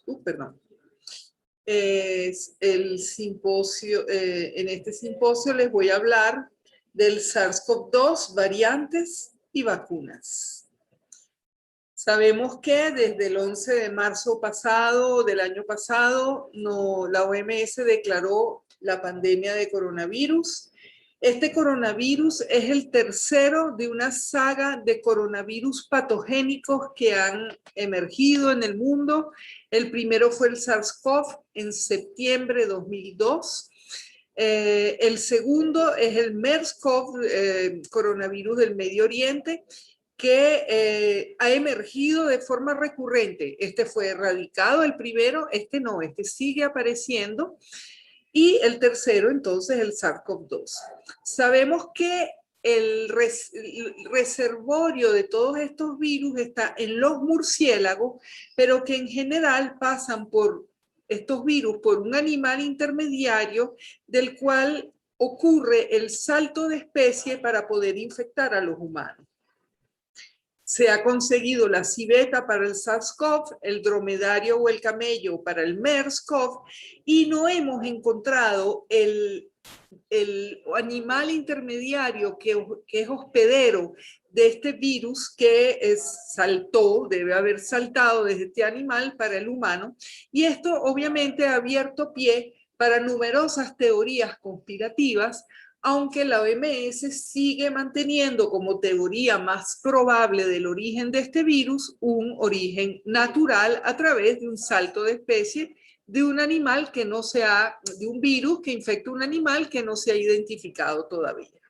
años. Perdón. Es el simposio, en este simposio les voy a hablar del SARS-CoV-2, variantes y vacunas. Sabemos que desde el 11 de marzo pasado, del año pasado, la OMS declaró la pandemia de coronavirus. Este coronavirus es el tercero de una saga de coronavirus patogénicos que han emergido en el mundo. El primero fue el SARS-CoV en septiembre de 2002. El segundo es el MERS-CoV, coronavirus del Medio Oriente, que ha emergido de forma recurrente. Este fue erradicado el primero, este no, este sigue apareciendo. Y el tercero, entonces, el SARS-CoV-2. Sabemos que el reservorio de todos estos virus está en los murciélagos, pero que en general pasan por estos virus por un animal intermediario del cual ocurre el salto de especie para poder infectar a los humanos. Se ha conseguido la civeta para el SARS-CoV, el dromedario o el camello para el MERS-CoV, y no hemos encontrado el animal intermediario que es hospedero de este virus que saltó, debe haber saltado desde este animal para el humano, y esto obviamente ha abierto pie para numerosas teorías conspirativas, aunque la OMS sigue manteniendo como teoría más probable del origen de este virus un origen natural a través de un salto de especie de un animal que no se ha, de un virus que infecta un animal que no se ha identificado todavía.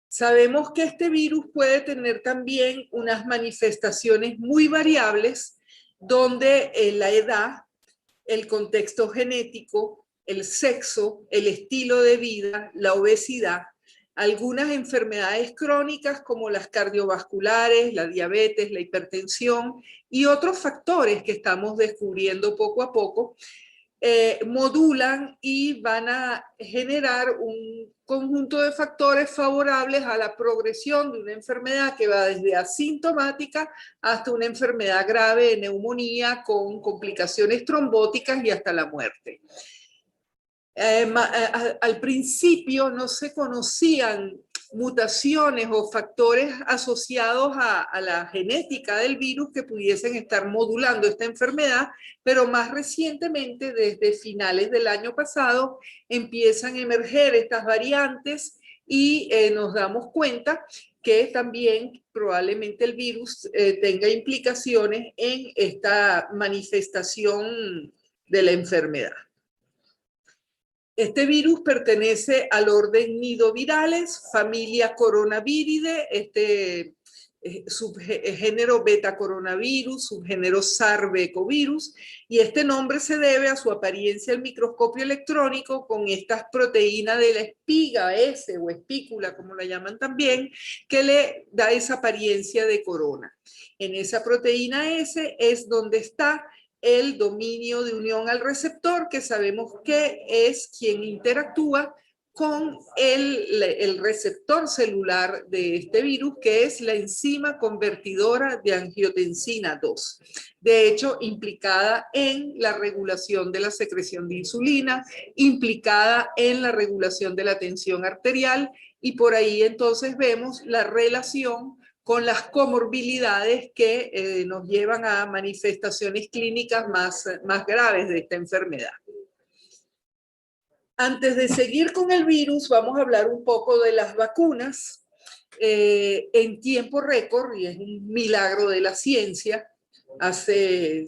Sabemos que este virus puede tener también unas manifestaciones muy variables donde la edad, el contexto genético, el sexo, el estilo de vida, la obesidad, algunas enfermedades crónicas como las cardiovasculares, la diabetes, la hipertensión y otros factores que estamos descubriendo poco a poco, modulan y van a generar un conjunto de factores favorables a la progresión de una enfermedad que va desde asintomática hasta una enfermedad grave de neumonía con complicaciones trombóticas y hasta la muerte. Al principio no se conocían mutaciones o factores asociados a la genética del virus que pudiesen estar modulando esta enfermedad, pero más recientemente, desde finales del año pasado, empiezan a emerger estas variantes y nos damos cuenta que también probablemente el virus tenga implicaciones en esta manifestación de la enfermedad. Este virus pertenece al orden nidovirales, familia Coronaviridae, subgénero beta coronavirus, subgénero sarbecovirus, y este nombre se debe a su apariencia al microscopio electrónico con estas proteínas de la espiga S o espícula, como la llaman también, que le da esa apariencia de corona. En esa proteína S es donde está el dominio de unión al receptor, que sabemos que es quien interactúa con el receptor celular de este virus, que es la enzima convertidora de angiotensina 2. De hecho, implicada en la regulación de la secreción de insulina, implicada en la regulación de la tensión arterial, y por ahí entonces vemos la relación con las comorbilidades que nos llevan a manifestaciones clínicas más graves de esta enfermedad. Antes de seguir con el virus, vamos a hablar un poco de las vacunas. En tiempo récord, y es un milagro de la ciencia, hacia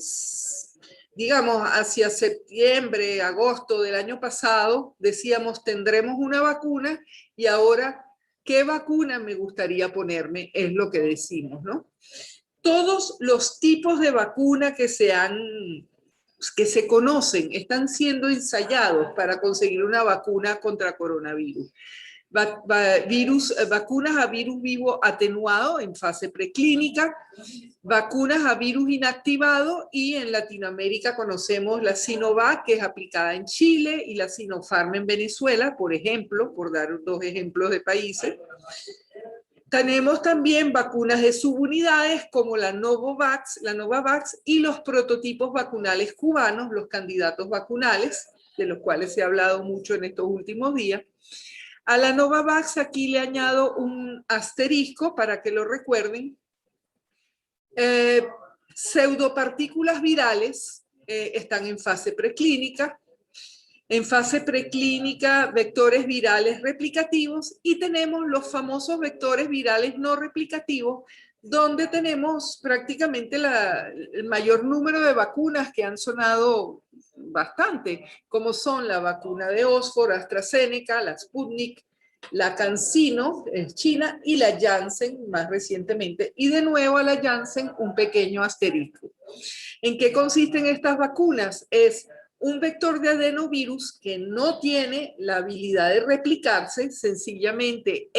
septiembre, agosto del año pasado, decíamos tendremos una vacuna, y ahora, ¿qué vacuna me gustaría ponerme? Es lo que decimos, ¿no? Todos los tipos de vacuna que se conocen están siendo ensayados para conseguir una vacuna contra coronavirus. Vacunas a virus vivo atenuado en fase preclínica, vacunas a virus inactivado, y en Latinoamérica conocemos la Sinovac, que es aplicada en Chile, y la Sinopharm en Venezuela, por ejemplo, por dar dos ejemplos de países. Tenemos también vacunas de subunidades como la Novavax y los prototipos vacunales cubanos, los candidatos vacunales, de los cuales se ha hablado mucho en estos últimos días. A la Novavax aquí le añado un asterisco para que lo recuerden. Pseudopartículas virales están en fase preclínica. En fase preclínica, vectores virales replicativos, y tenemos los famosos vectores virales no replicativos, donde tenemos prácticamente el mayor número de vacunas que han sonado bastante, como son la vacuna de Oxford, AstraZeneca, la Sputnik, la CanSino, China, y la Janssen más recientemente. Y de nuevo a la Janssen un pequeño asterisco. ¿En qué consisten estas vacunas? Es un vector de adenovirus que no tiene la habilidad de replicarse, sencillamente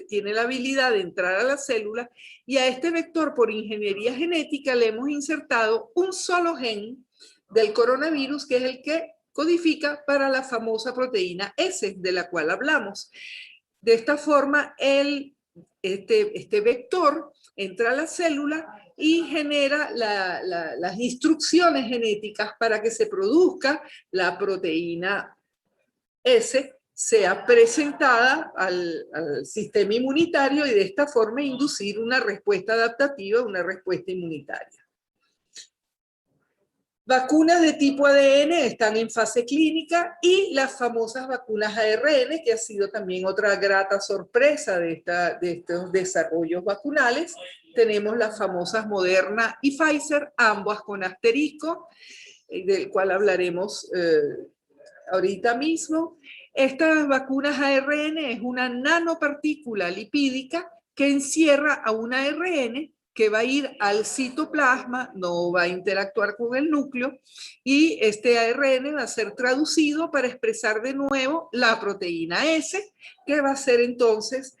tiene la habilidad de entrar a la célula, y a este vector por ingeniería genética le hemos insertado un solo gen del coronavirus, que es el que codifica para la famosa proteína S, de la cual hablamos. De esta forma, este vector entra a la célula y genera las instrucciones genéticas para que se produzca la proteína S, sea presentada al sistema inmunitario, y de esta forma inducir una respuesta adaptativa, una respuesta inmunitaria. Vacunas de tipo ADN están en fase clínica, y las famosas vacunas ARN, que ha sido también otra grata sorpresa de estos desarrollos vacunales. Tenemos las famosas Moderna y Pfizer, ambas con asterisco, del cual hablaremos ahorita mismo. Estas vacunas ARN es una nanopartícula lipídica que encierra a un ARN que va a ir al citoplasma, no va a interactuar con el núcleo, y este ARN va a ser traducido para expresar de nuevo la proteína S, que va a ser entonces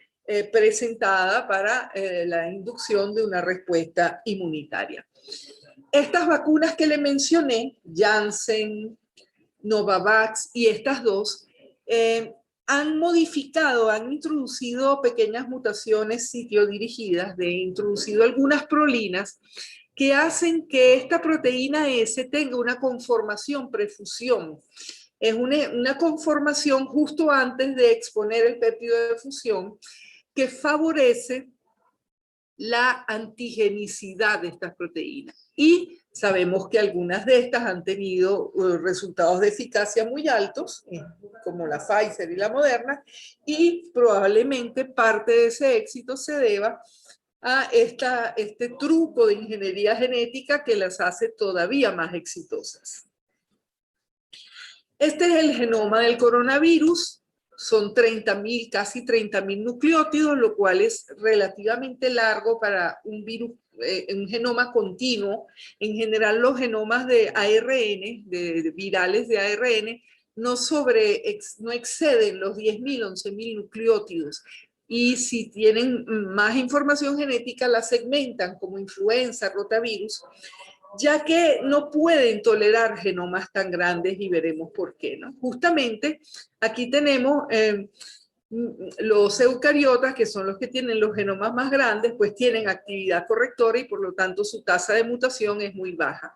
presentada para la inducción de una respuesta inmunitaria. Estas vacunas que le mencioné, Janssen, Novavax y estas dos, han modificado, han introducido pequeñas mutaciones sitio-dirigidas, introducido algunas prolinas que hacen que esta proteína S tenga una conformación prefusión. Es una conformación justo antes de exponer el péptido de fusión, que favorece la antigenicidad de estas proteínas. Y sabemos que algunas de estas han tenido resultados de eficacia muy altos, como la Pfizer y la Moderna, y probablemente parte de ese éxito se deba a este truco de ingeniería genética que las hace todavía más exitosas. Este es el genoma del coronavirus. Son 30.000, casi 30.000 nucleótidos, lo cual es relativamente largo para un virus, un genoma continuo. En general, los genomas de ARN, de virales de ARN, no exceden los 10.000, 11.000 nucleótidos. Y si tienen más información genética, la segmentan como influenza, rotavirus, ya que no pueden tolerar genomas tan grandes, y veremos por qué, ¿no? Justamente aquí tenemos los eucariotas, que son los que tienen los genomas más grandes, pues tienen actividad correctora y por lo tanto su tasa de mutación es muy baja.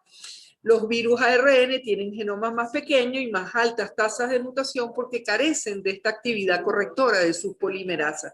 Los virus ARN tienen genomas más pequeños y más altas tasas de mutación porque carecen de esta actividad correctora de sus polimerasas.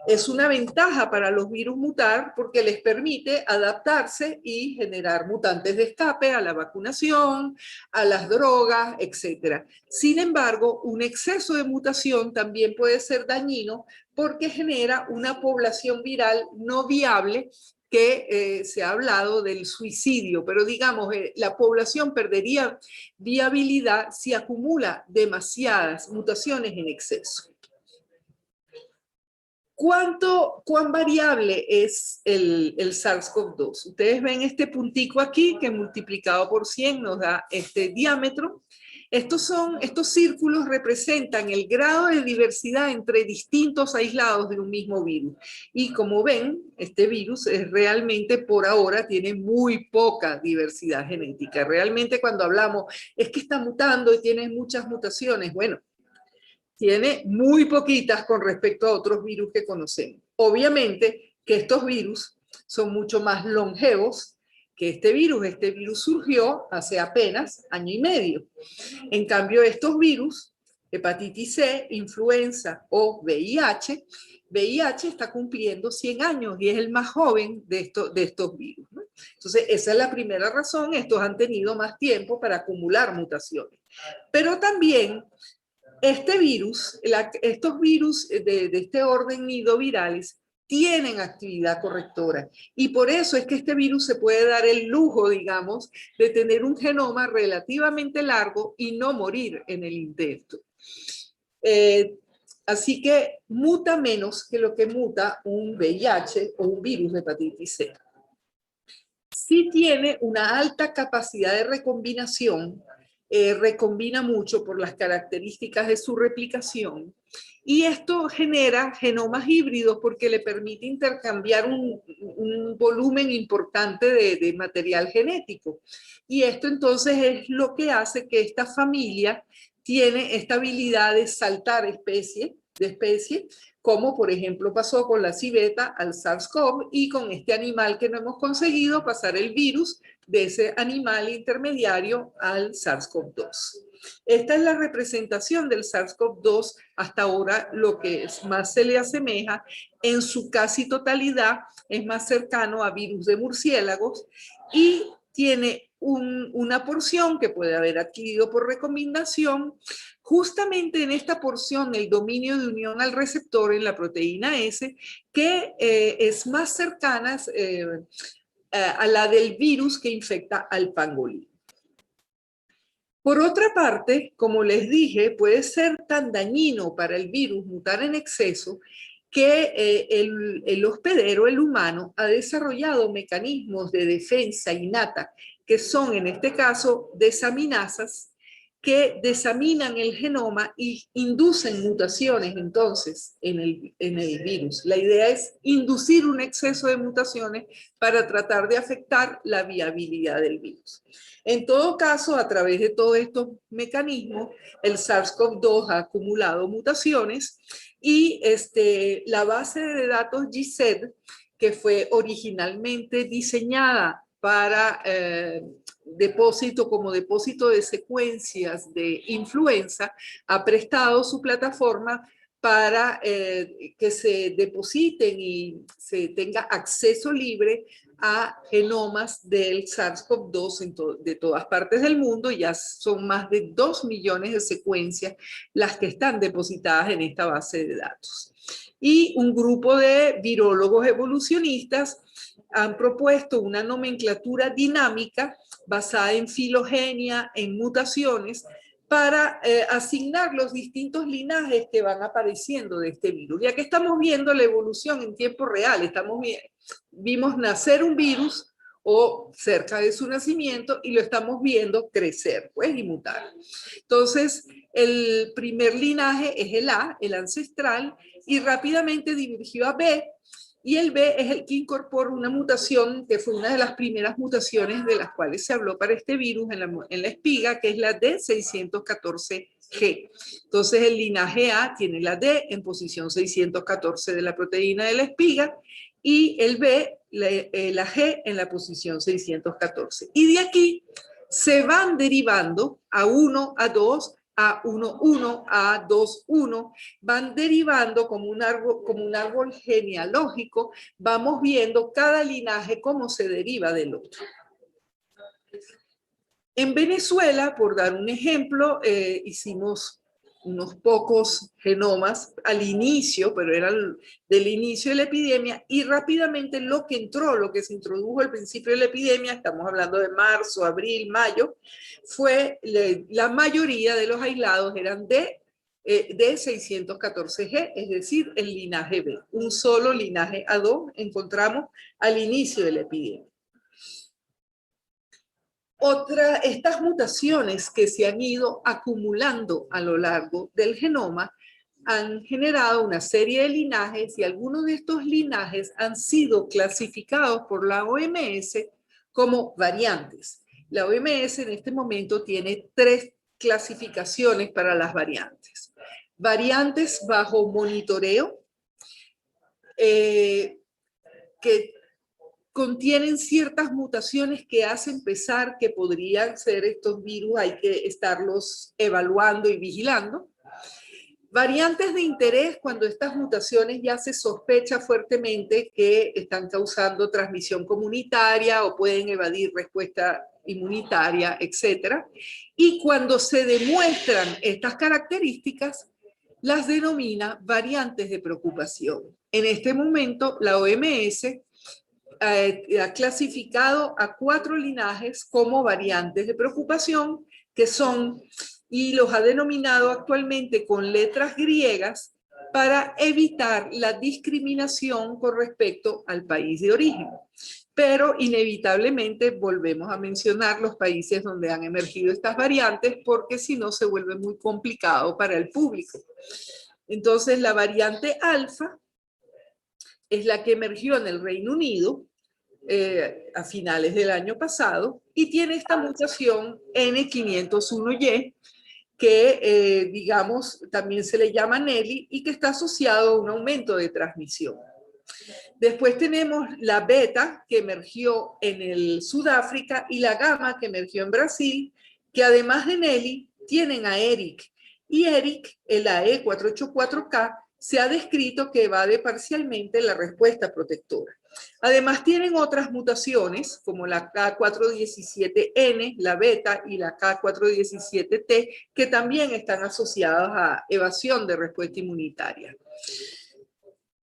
Es una ventaja para los virus mutar porque les permite adaptarse y generar mutantes de escape a la vacunación, a las drogas, etc. Sin embargo, un exceso de mutación también puede ser dañino porque genera una población viral no viable, que se ha hablado del suicidio, pero digamos, la población perdería viabilidad si acumula demasiadas mutaciones en exceso. ¿Cuán variable es el SARS-CoV-2? Ustedes ven este puntico aquí que multiplicado por 100 nos da este diámetro. Estos círculos representan el grado de diversidad entre distintos aislados de un mismo virus. Y como ven, este virus realmente por ahora tiene muy poca diversidad genética. Realmente cuando hablamos es que está mutando y tiene muchas mutaciones, bueno, tiene muy poquitas con respecto a otros virus que conocemos. Obviamente que estos virus son mucho más longevos que este virus. Este virus surgió hace apenas año y medio. En cambio, estos virus, hepatitis C, influenza o VIH, VIH está cumpliendo 100 años y es el más joven de estos virus, ¿no? Entonces, esa es la primera razón. Estos han tenido más tiempo para acumular mutaciones. Pero también este virus, estos virus de este orden nidovirales, tienen actividad correctora y por eso es que este virus se puede dar el lujo, digamos, de tener un genoma relativamente largo y no morir en el intento. Así que muta menos que lo que muta un VIH o un virus de hepatitis C. Sí tiene una alta capacidad de recombinación, recombina mucho por las características de su replicación, y esto genera genomas híbridos porque le permite intercambiar un volumen importante de material genético. Y esto entonces es lo que hace que esta familia tiene esta habilidad de saltar de especie, como por ejemplo pasó con la civeta al SARS-CoV y con este animal que no hemos conseguido pasar el virus de ese animal intermediario al SARS-CoV-2. Esta es la representación del SARS-CoV-2 hasta ahora, lo que más se le asemeja en su casi totalidad, es más cercano a virus de murciélagos y tiene una porción que puede haber adquirido por recombinación. Justamente en esta porción, el dominio de unión al receptor en la proteína S, que es más cercana a la del virus que infecta al pangolín. Por otra parte, como les dije, puede ser tan dañino para el virus mutar en exceso que el hospedero, el humano, ha desarrollado mecanismos de defensa innata, que son en este caso desaminasas, que desaminan el genoma y inducen mutaciones entonces en el virus. La idea es inducir un exceso de mutaciones para tratar de afectar la viabilidad del virus. En todo caso, a través de todos estos mecanismos, el SARS-CoV-2 ha acumulado mutaciones y la base de datos GISED, que fue originalmente diseñada para como depósito de secuencias de influenza, ha prestado su plataforma para que se depositen y se tenga acceso libre a genomas del SARS-CoV-2 de todas partes del mundo. Ya son más de 2 millones de secuencias las que están depositadas en esta base de datos. Y un grupo de virólogos evolucionistas han propuesto una nomenclatura dinámica basada en filogenia, en mutaciones, para asignar los distintos linajes que van apareciendo de este virus. Ya que estamos viendo la evolución en tiempo real, vimos nacer un virus o cerca de su nacimiento y lo estamos viendo crecer, pues, y mutar. Entonces, el primer linaje es el A, el ancestral, y rápidamente divergió a B, y el B es el que incorpora una mutación que fue una de las primeras mutaciones de las cuales se habló para este virus en la espiga, que es la D614G. Entonces el linaje A tiene la D en posición 614 de la proteína de la espiga y el B, la G en la posición 614. Y de aquí se van derivando A1, A2, A11, A21, van derivando como un árbol genealógico, vamos viendo cada linaje cómo se deriva del otro. En Venezuela, por dar un ejemplo, hicimos unos pocos genomas al inicio, pero eran del inicio de la epidemia, y rápidamente lo que se introdujo al principio de la epidemia, estamos hablando de marzo, abril, mayo, fue la mayoría de los aislados eran de 614G, es decir, el linaje B. Un solo linaje A2 encontramos al inicio de la epidemia. Estas mutaciones que se han ido acumulando a lo largo del genoma han generado una serie de linajes y algunos de estos linajes han sido clasificados por la OMS como variantes. La OMS en este momento tiene 3 clasificaciones para las variantes. Variantes bajo monitoreo, que contienen ciertas mutaciones que hacen pensar que podrían ser estos virus, hay que estarlos evaluando y vigilando. Variantes de interés, cuando estas mutaciones ya se sospecha fuertemente que están causando transmisión comunitaria o pueden evadir respuesta inmunitaria, etc. Y cuando se demuestran estas características, las denomina variantes de preocupación. En este momento, la OMS ha clasificado a 4 linajes como variantes de preocupación, que son, y los ha denominado actualmente con letras griegas para evitar la discriminación con respecto al país de origen. Pero inevitablemente volvemos a mencionar los países donde han emergido estas variantes, porque si no se vuelve muy complicado para el público. Entonces, la variante alfa es la que emergió en el Reino Unido a finales del año pasado y tiene esta mutación N501Y que, digamos, también se le llama Nelly y que está asociado a un aumento de transmisión. Después tenemos la beta, que emergió en el Sudáfrica, y la gamma, que emergió en Brasil, que además de Nelly, tienen a ERIC. Y ERIC, el AE484K, se ha descrito que evade parcialmente la respuesta protectora. Además, tienen otras mutaciones, como la K417N, la beta, y la K417T, que también están asociadas a evasión de respuesta inmunitaria.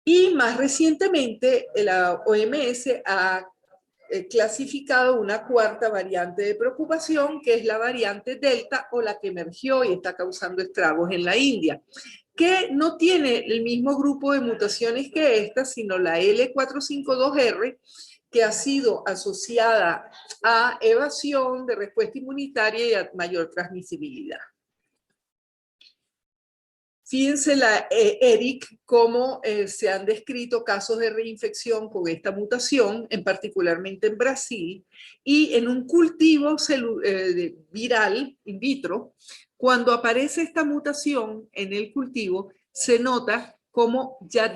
Y más recientemente, la OMS ha clasificado una 4ª variante de preocupación, que es la variante Delta, o la que emergió y está causando estragos en la India, que no tiene el mismo grupo de mutaciones que esta, sino la L452R, que ha sido asociada a evasión de respuesta inmunitaria y a mayor transmisibilidad. Fíjense ERIC, cómo se han descrito casos de reinfección con esta mutación, particularmente en Brasil, y en un cultivo viral in vitro, cuando aparece esta mutación en el cultivo, se nota cómo ya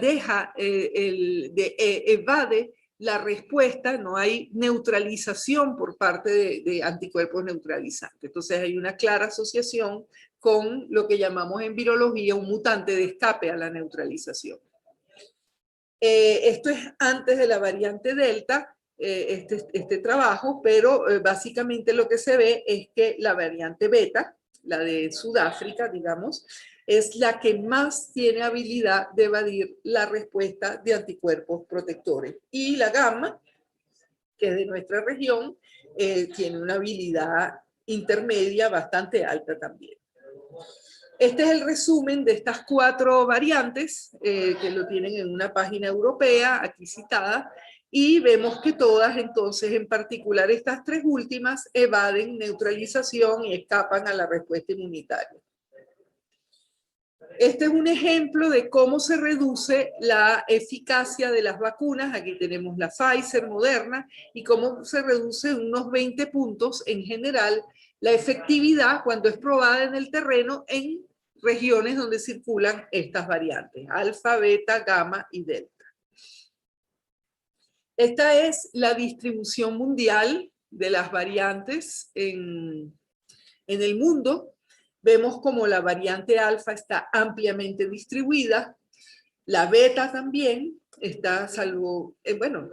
evade la respuesta, no hay neutralización por parte de anticuerpos neutralizantes. Entonces hay una clara asociación con lo que llamamos en virología un mutante de escape a la neutralización. Esto es antes de la variante Delta, este trabajo, pero básicamente lo que se ve es que la variante Beta, la de Sudáfrica, digamos, es la que más tiene habilidad de evadir la respuesta de anticuerpos protectores. Y la Gamma, que es de nuestra región, tiene una habilidad intermedia bastante alta también. Este es el resumen de estas 4 variantes, que lo tienen en una página europea, aquí citada, y vemos que todas, entonces, en particular estas 3 últimas, evaden neutralización y escapan a la respuesta inmunitaria. Este es un ejemplo de cómo se reduce la eficacia de las vacunas. Aquí tenemos la Pfizer, Moderna, y cómo se reduce en unos 20 puntos en general la efectividad cuando es probada en el terreno en regiones donde circulan estas variantes, alfa, beta, gamma y delta. Esta es la distribución mundial de las variantes en el mundo. Vemos como la variante alfa está ampliamente distribuida, la beta también está, salvo, bueno,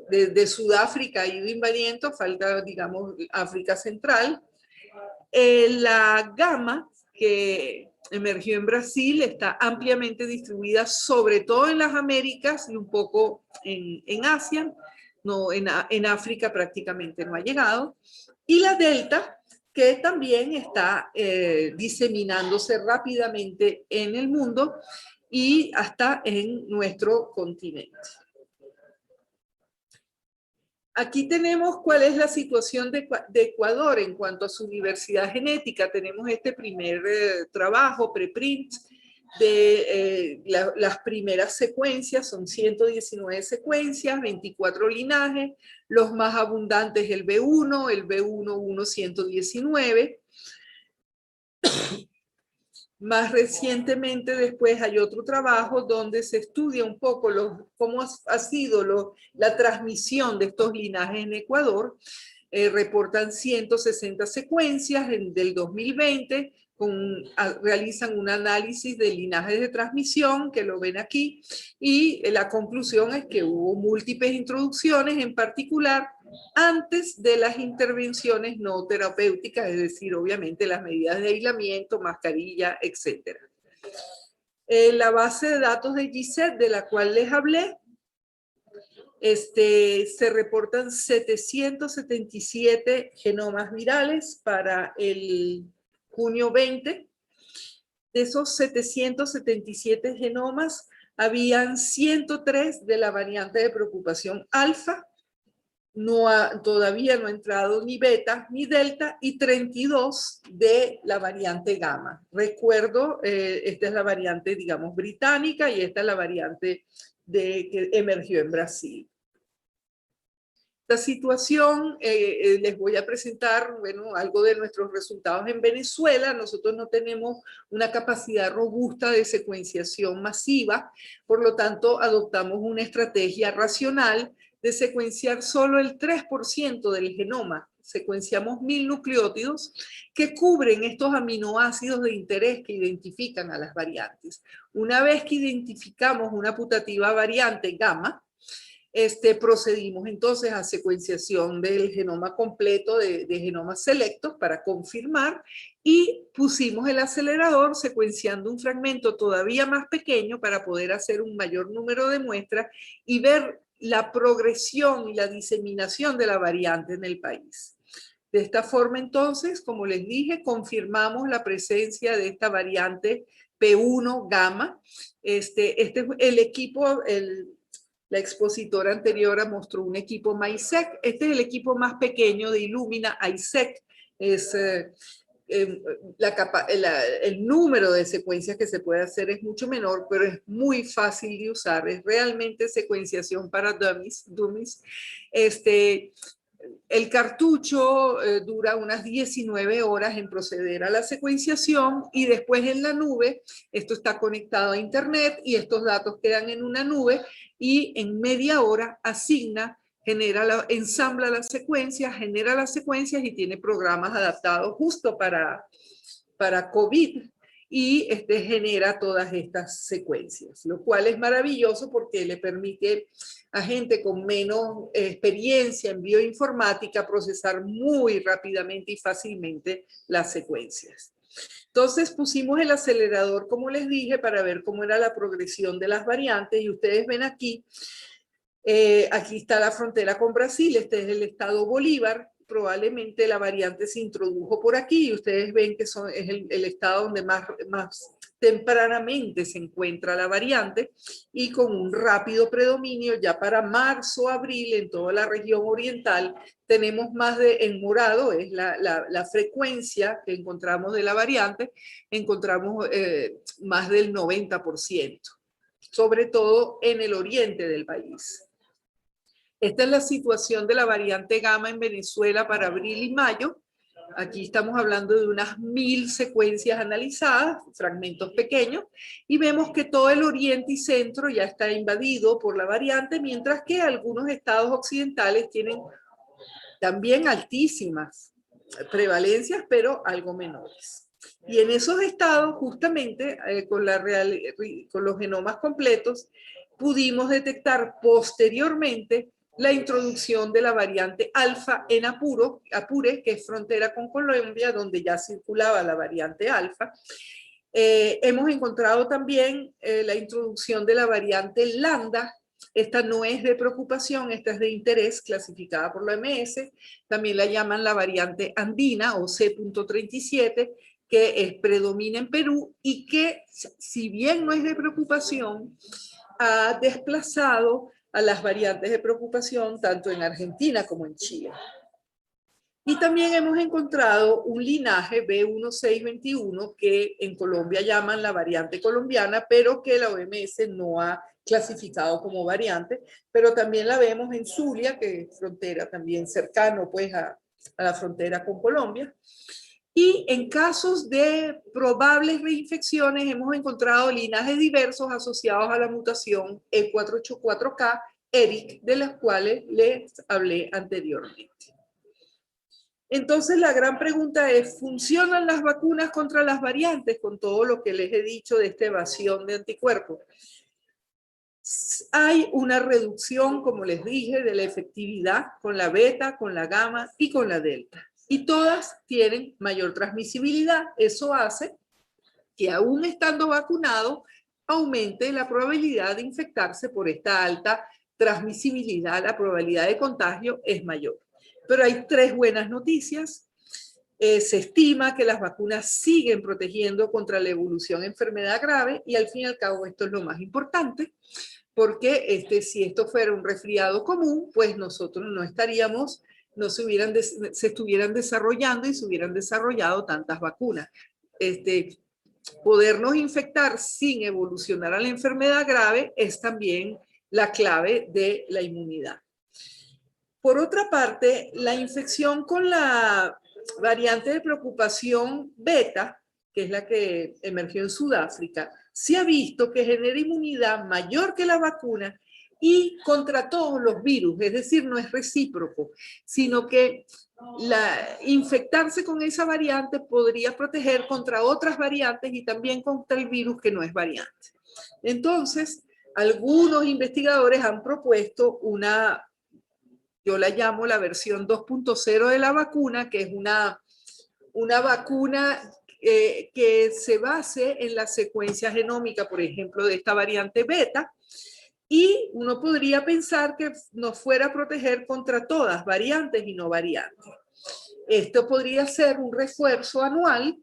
de Sudáfrica ha ido invadiendo, falta, digamos, África Central. La gamma, que emergió en Brasil, está ampliamente distribuida, sobre todo en las Américas y un poco en Asia, no, en África prácticamente no ha llegado. Y la delta, que también está diseminándose rápidamente en el mundo y hasta en nuestro continente. Aquí tenemos cuál es la situación de Ecuador en cuanto a su diversidad genética. Tenemos este primer trabajo, preprint, de las primeras secuencias, son 119 secuencias, 24 linajes, los más abundantes el B1, el B1, 119. Más recientemente después hay otro trabajo donde se estudia un poco cómo ha sido la transmisión de estos linajes en Ecuador. Reportan 160 secuencias del 2020, realizan un análisis de linajes de transmisión, que lo ven aquí, y la conclusión es que hubo múltiples introducciones, en particular antes de las intervenciones no terapéuticas, es decir, obviamente las medidas de aislamiento, mascarilla, etc. La base de datos de GISET, de la cual les hablé, se reportan 777 genomas virales para el junio 20. De esos 777 genomas, habían 103 de la variante de preocupación alfa, todavía no ha entrado ni beta ni delta, y 32 de la variante gamma. Recuerdo, esta es la variante, digamos, británica, y esta es la variante que emergió en Brasil. Esta situación, les voy a presentar, bueno, algo de nuestros resultados en Venezuela. Nosotros no tenemos una capacidad robusta de secuenciación masiva, por lo tanto adoptamos una estrategia racional de secuenciar solo el 3% del genoma. Secuenciamos 1000 nucleótidos que cubren estos aminoácidos de interés que identifican a las variantes. Una vez que identificamos una putativa variante gamma, procedimos entonces a secuenciación del genoma completo de genomas selectos para confirmar, y pusimos el acelerador secuenciando un fragmento todavía más pequeño para poder hacer un mayor número de muestras y ver la progresión y la diseminación de la variante en el país. De esta forma, entonces, como les dije, confirmamos la presencia de esta variante P1 gamma. El equipo, la expositora anterior mostró un equipo MiSeq. Este es el equipo más pequeño de Illumina, ISEQ. Es, el número de secuencias que se puede hacer es mucho menor, pero es muy fácil de usar. Es realmente secuenciación para dummies. El cartucho dura unas 19 horas en proceder a la secuenciación, y después en la nube, esto está conectado a internet y estos datos quedan en una nube, y en media hora asigna, ensambla las secuencias, genera las secuencias y tiene programas adaptados justo para COVID, y genera todas estas secuencias, lo cual es maravilloso porque le permite a gente con menos experiencia en bioinformática procesar muy rápidamente y fácilmente las secuencias. Entonces pusimos el acelerador, como les dije, para ver cómo era la progresión de las variantes, y ustedes ven aquí, aquí está la frontera con Brasil, este es el estado Bolívar. Probablemente la variante se introdujo por aquí, y ustedes ven que es el estado donde más tempranamente se encuentra la variante, y con un rápido predominio. Ya para marzo, abril, en toda la región oriental, tenemos más en morado, es la frecuencia que encontramos de la variante, encontramos más del 90%, sobre todo en el oriente del país. Esta es la situación de la variante gamma en Venezuela para abril y mayo. Aquí estamos hablando de unas 1000 secuencias analizadas, fragmentos pequeños, y vemos que todo el oriente y centro ya está invadido por la variante, mientras que algunos estados occidentales tienen también altísimas prevalencias, pero algo menores. Y en esos estados, justamente, con los genomas completos, pudimos detectar posteriormente la introducción de la variante alfa en Apure, que es frontera con Colombia, donde ya circulaba la variante alfa. Hemos encontrado también la introducción de la variante lambda. Esta no es de preocupación, esta es de interés, clasificada por la OMS. También la llaman la variante andina o C.37, que predomina en Perú, y que, si bien no es de preocupación, ha desplazado a las variantes de preocupación tanto en Argentina como en Chile. Y también hemos encontrado un linaje B1621 que en Colombia llaman la variante colombiana, pero que la OMS no ha clasificado como variante, pero también la vemos en Zulia, que es frontera también cercano pues a la frontera con Colombia. Y en casos de probables reinfecciones hemos encontrado linajes diversos asociados a la mutación E484K, ERIC, de las cuales les hablé anteriormente. Entonces la gran pregunta es, ¿funcionan las vacunas contra las variantes con todo lo que les he dicho de esta evasión de anticuerpos? Hay una reducción, como les dije, de la efectividad con la beta, con la gamma y con la delta. Y todas tienen mayor transmisibilidad. Eso hace que aún estando vacunado, aumente la probabilidad de infectarse por esta alta transmisibilidad. La probabilidad de contagio es mayor. Pero hay tres buenas noticias. Se estima que las vacunas siguen protegiendo contra la evolución de enfermedad grave y al fin y al cabo esto es lo más importante, porque si esto fuera un resfriado común, pues nosotros no estaríamos, no se estuvieran desarrollando y se hubieran desarrollado tantas vacunas. Podernos infectar sin evolucionar a la enfermedad grave es también la clave de la inmunidad. Por otra parte, la infección con la variante de preocupación beta, que es la que emergió en Sudáfrica, se ha visto que genera inmunidad mayor que la vacuna y contra todos los virus, es decir, no es recíproco, sino que infectarse con esa variante podría proteger contra otras variantes y también contra el virus que no es variante. Entonces, algunos investigadores han propuesto yo la llamo la versión 2.0 de la vacuna, que es una vacuna que se base en la secuencia genómica, por ejemplo, de esta variante beta, y uno podría pensar que nos fuera a proteger contra todas, variantes y no variantes. Esto podría ser un refuerzo anual,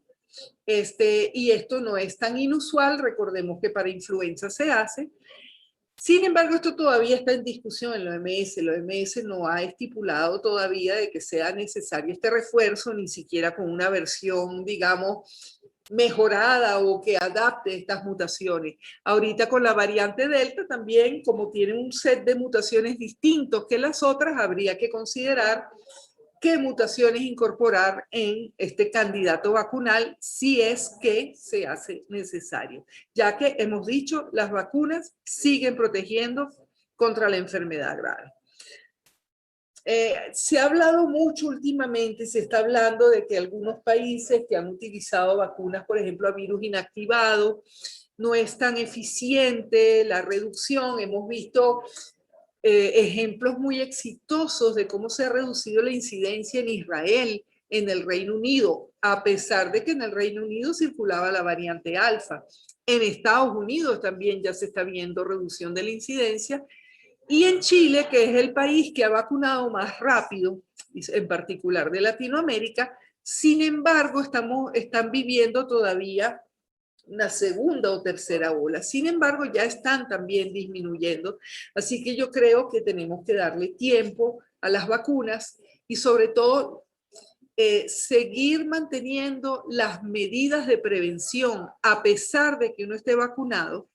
y esto no es tan inusual, recordemos que para influenza se hace. Sin embargo, esto todavía está en discusión en la OMS. La OMS no ha estipulado todavía de que sea necesario este refuerzo, ni siquiera con una versión, digamos, mejorada o que adapte estas mutaciones. Ahorita con la variante Delta también, como tiene un set de mutaciones distintos que las otras, habría que considerar qué mutaciones incorporar en este candidato vacunal si es que se hace necesario, ya que hemos dicho, las vacunas siguen protegiendo contra la enfermedad grave. Se ha hablado mucho últimamente, se está hablando de que algunos países que han utilizado vacunas, por ejemplo, a virus inactivado, no es tan eficiente la reducción. Hemos visto ejemplos muy exitosos de cómo se ha reducido la incidencia en Israel, en el Reino Unido, a pesar de que en el Reino Unido circulaba la variante alfa. En Estados Unidos también ya se está viendo reducción de la incidencia. Y en Chile, que es el país que ha vacunado más rápido, en particular de Latinoamérica, sin embargo, están viviendo todavía una segunda o tercera ola. Sin embargo, ya están también disminuyendo. Así que yo creo que tenemos que darle tiempo a las vacunas y sobre todo seguir manteniendo las medidas de prevención a pesar de que uno esté vacunado,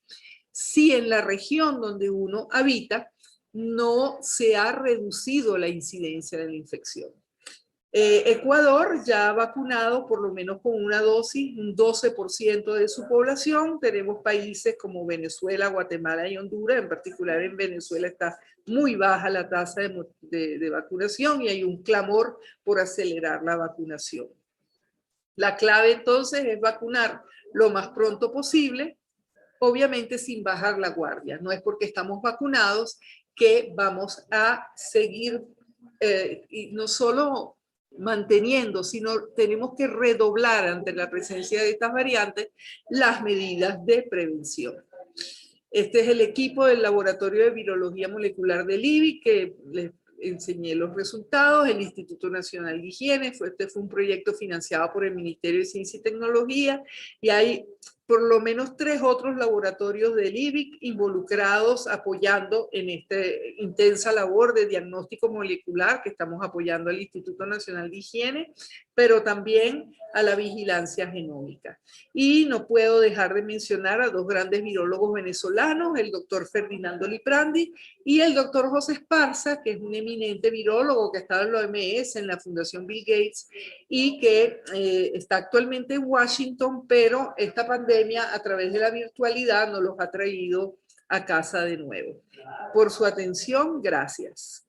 si en la región donde uno habita no se ha reducido la incidencia de la infección. Ecuador ya ha vacunado por lo menos con una dosis, un 12% de su población. Tenemos países como Venezuela, Guatemala y Honduras. En particular en Venezuela está muy baja la tasa de vacunación y hay un clamor por acelerar la vacunación. La clave entonces es vacunar lo más pronto posible, obviamente sin bajar la guardia. No es porque estamos vacunados que vamos a seguir, y no solo manteniendo, sino tenemos que redoblar ante la presencia de estas variantes las medidas de prevención. Este es el equipo del Laboratorio de Virología Molecular del IBI que les enseñé los resultados, el Instituto Nacional de Higiene. Este fue un proyecto financiado por el Ministerio de Ciencia y Tecnología y hay por lo menos 3 otros laboratorios del IBIC involucrados apoyando en esta intensa labor de diagnóstico molecular que estamos apoyando al Instituto Nacional de Higiene, pero también a la vigilancia genómica. Y no puedo dejar de mencionar a 2 grandes virólogos venezolanos, el doctor Ferdinando Liprandi y el doctor José Esparza, que es un eminente virólogo que está en la OMS, en la Fundación Bill Gates, y que está actualmente en Washington, pero esta pandemia a través de la virtualidad nos los ha traído a casa de nuevo. Por su atención, gracias.